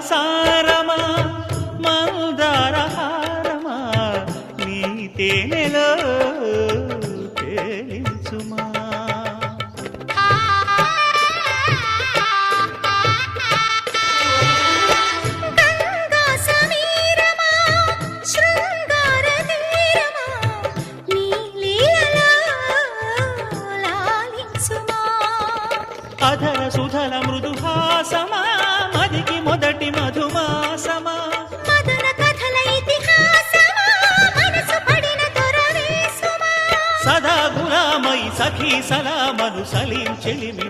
సారమా మందారహారమా నీ తేనెలో తేలించుమా. అధర సుధల మృదుహాసమా మదికి మొదటి మధుమాసమా. మదన కథల ఇతిహాసమా మనసు పడిన దొరవేసుమా. సదా గులామై సఖీ సలామను సలీం చెలిమి